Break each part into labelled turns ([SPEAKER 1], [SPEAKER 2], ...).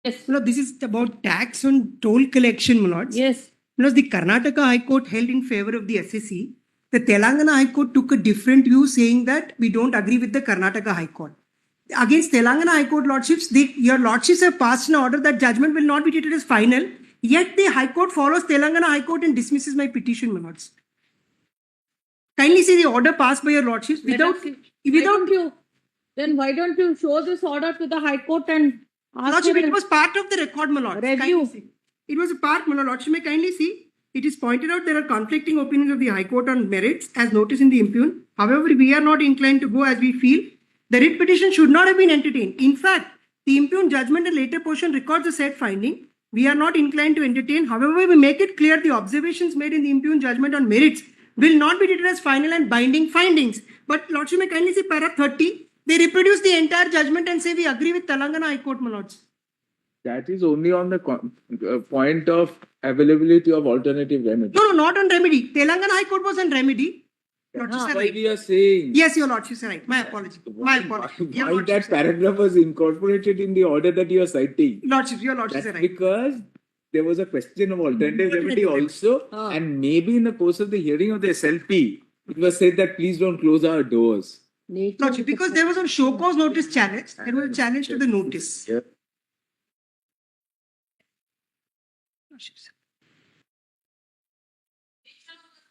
[SPEAKER 1] Yes.
[SPEAKER 2] This is about tax on toll collection, my lords.
[SPEAKER 1] Yes.
[SPEAKER 2] The Karnataka High Court held in favor of the SSC. The Telangana High Court took a different view, saying that we don't agree with the Karnataka High Court. Against Telangana High Court lordships, your lordships have passed an order that judgment will not be treated as final. Yet the High Court follows Telangana High Court and dismisses my petition, my lords. Kindly see the order passed by your lordships without.
[SPEAKER 1] Then why don't you show this order to the High Court and ask
[SPEAKER 2] Lordship,
[SPEAKER 1] for
[SPEAKER 2] it was part of the record, my lord.
[SPEAKER 1] review?
[SPEAKER 2] It was a part, my lordship. May kindly see. It is pointed out there are conflicting opinions of the High Court on merits as noticed in the impugn. However, we are not inclined to go as we feel. The writ petition should not have been entertained. In fact, the impugned judgment and later portion records the said finding. We are not inclined to entertain. However, we make it clear the observations made in the impugned judgment on merits will not be treated as final and binding findings. But lordship, may kindly see para 30. They reproduce the entire judgment and say we agree with Telangana High Court, my lords.
[SPEAKER 3] That is only on the point of availability of alternative remedy.
[SPEAKER 2] No, not on remedy. Telangana High Court was on remedy.
[SPEAKER 3] That's why we are saying.
[SPEAKER 2] Yes, your lordship is right. My apology. My apology.
[SPEAKER 3] Why that paragraph was incorporated in the order that you are citing?
[SPEAKER 2] Lordship, your lordship is right.
[SPEAKER 3] Because there was a question of alternative remedy also, and maybe in the course of the hearing of the SLP, it was said that please don't close our doors.
[SPEAKER 2] Lordship, because there was a show cause notice challenge. There was a challenge to the notice.
[SPEAKER 3] Yeah.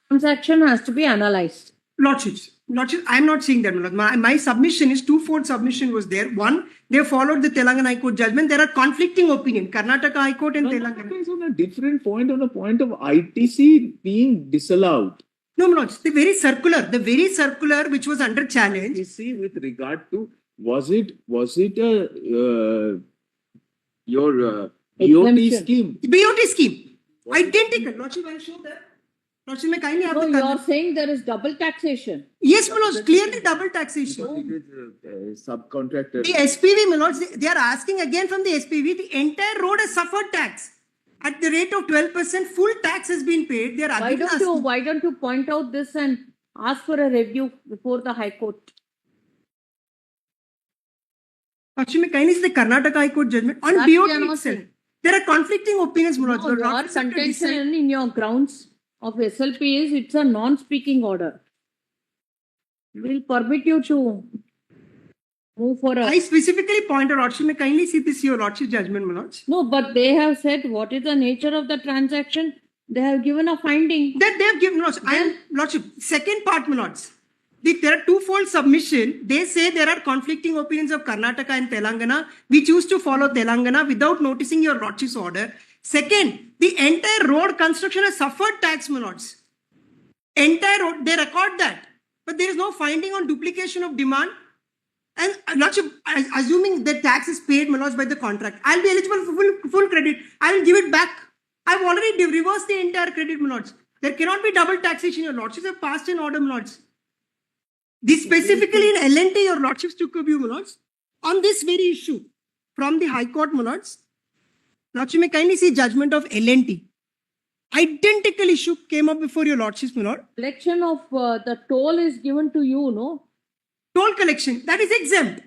[SPEAKER 1] Transaction has to be analyzed.
[SPEAKER 2] Lordship, I'm not saying that. My submission is twofold submission was there. One, they followed the Telangana High Court judgment. There are conflicting opinions. Karnataka High Court and Telangana.
[SPEAKER 3] It is on a different point, on a point of ITC being disallowed.
[SPEAKER 2] No, my lords, the very circular which was under challenge.
[SPEAKER 3] You see, with regard to was it your BOT scheme?
[SPEAKER 2] BOT scheme. Identical. Lordship, I'll show that. Lordship, may kindly have
[SPEAKER 1] No,
[SPEAKER 2] the
[SPEAKER 1] you are saying there is double taxation.
[SPEAKER 2] Yes, my lords, clearly double taxation.
[SPEAKER 3] It is subcontractor.
[SPEAKER 2] The SPV, my lords, they are asking again from the SPV, the entire road has suffered tax. At the rate of 12%, full tax has been paid. They are
[SPEAKER 1] Why don't you point out this and ask for a review before the High Court?
[SPEAKER 2] Actually, kindly see the Karnataka High Court judgment on
[SPEAKER 1] That we
[SPEAKER 2] BOT
[SPEAKER 1] are not
[SPEAKER 2] itself.
[SPEAKER 1] saying.
[SPEAKER 2] There are conflicting opinions, my lords.
[SPEAKER 1] No,
[SPEAKER 2] You're
[SPEAKER 1] your
[SPEAKER 2] not supposed to decide.
[SPEAKER 1] contention in your grounds of SLP is it's a non-speaking order. We'll permit you to move for
[SPEAKER 2] I
[SPEAKER 1] a...
[SPEAKER 2] specifically pointed out, may kindly see this your lordship judgment, my lords.
[SPEAKER 1] No, but they have said what is the nature of the transaction. They have given a finding.
[SPEAKER 2] That they have given, lords. I am, lordship, second part, my lords. There are twofold submission. They say there are conflicting opinions of Karnataka and Telangana. We choose to follow Telangana without noticing your lordship's order. Second, the entire road construction has suffered tax, my lords. Entire road, they record that. But there is no finding on duplication of demand. And lordship, assuming the tax is paid, my lords, by the contract, I'll be eligible for full credit. I will give it back. I've already reversed the entire credit, my lords. There cannot be double taxation. Your lordships have passed an order, my lords. This specifically in L&T, your lordships took a view, my lords, on this very issue from the High Court, my lords. Lordship, may kindly see judgment of L&T. Identical issue came up before your lordships, my lord.
[SPEAKER 1] Collection of the toll is given to you, no?
[SPEAKER 2] Toll collection, that is exempt.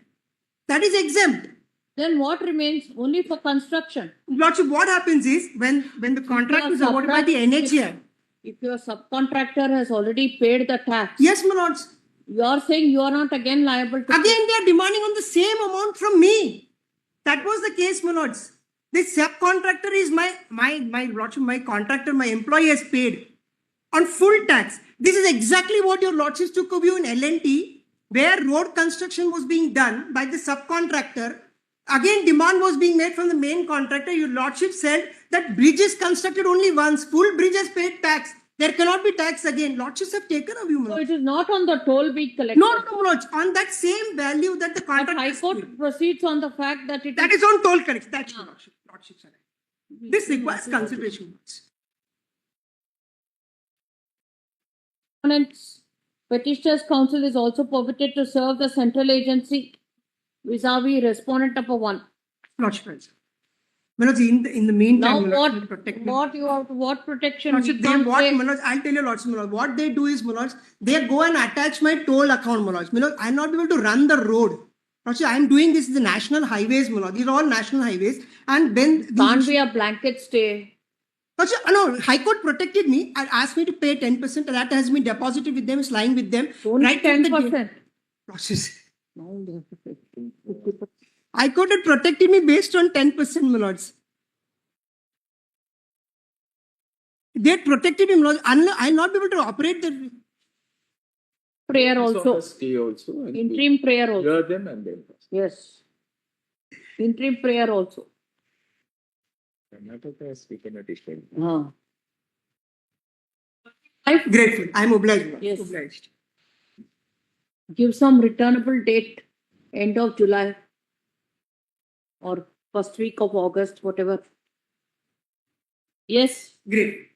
[SPEAKER 2] That is exempt.
[SPEAKER 1] Then what remains? Only for construction.
[SPEAKER 2] Lordship, what happens is when the contract is awarded by the NHAI.
[SPEAKER 1] If your subcontractor has already paid the tax,
[SPEAKER 2] Yes, my lords.
[SPEAKER 1] you are saying you are not again liable to...
[SPEAKER 2] Again, they are demanding on the same amount from me. That was the case, my lords. This subcontractor is my lordship, my contractor, my employee has paid on full tax. This is exactly what your lordships took a view in L&T, where road construction was being done by the subcontractor. Again, demand was being made from the main contractor. Your lordship said that bridge is constructed only once. Full bridge has paid tax. There cannot be tax again. Lordships have taken a view.
[SPEAKER 1] So it is not on the toll being collected.
[SPEAKER 2] No, lords. On that same value that the
[SPEAKER 1] But
[SPEAKER 2] contractor
[SPEAKER 1] High Court proceeds on the fact that it
[SPEAKER 2] that is on toll collection. That's your lordship. Lordships are right. This requires consideration.
[SPEAKER 1] Opponents, Petitioners Council is also permitted to serve the central agency vis-a-vis respondent number 1.
[SPEAKER 2] Lordship, Manoj, in the meantime,
[SPEAKER 1] Now
[SPEAKER 2] Manoj, protect me.
[SPEAKER 1] what protection?
[SPEAKER 2] Lordship,
[SPEAKER 1] we
[SPEAKER 2] they
[SPEAKER 1] can't
[SPEAKER 2] what
[SPEAKER 1] say-
[SPEAKER 2] Manoj, I'll tell you, Lordship, Manoj, what they do is, Manoj, they go and attach my toll account, Manoj. Manoj, I'll not be able to run the road Lordship, I am doing this in the national highways, my lord. These are all national highways. And then
[SPEAKER 1] Can't be a blanket stay.
[SPEAKER 2] Lordship, no, High Court protected me and asked me to pay 10%. That has been deposited with them, is lying with them.
[SPEAKER 1] Only
[SPEAKER 2] Right till the day-
[SPEAKER 1] 10%.
[SPEAKER 2] Lordship,
[SPEAKER 1] Now they have to pay 50%.
[SPEAKER 2] High Court had protected me based on 10%, my lords. They had protected me, my lords. I'll not be able to operate the.
[SPEAKER 1] Prayer
[SPEAKER 3] It's on
[SPEAKER 1] also.
[SPEAKER 3] the stay also. And
[SPEAKER 1] Interim prayer also.
[SPEAKER 3] hear them and then.
[SPEAKER 1] Yes. Interim prayer also.
[SPEAKER 3] Karnataka has taken a decision.
[SPEAKER 2] Grateful. I'm obliged, my lord.
[SPEAKER 1] Yes.
[SPEAKER 2] Obliged.
[SPEAKER 1] Give some returnable date, end of July or first week of August, whatever. Yes.
[SPEAKER 2] Great.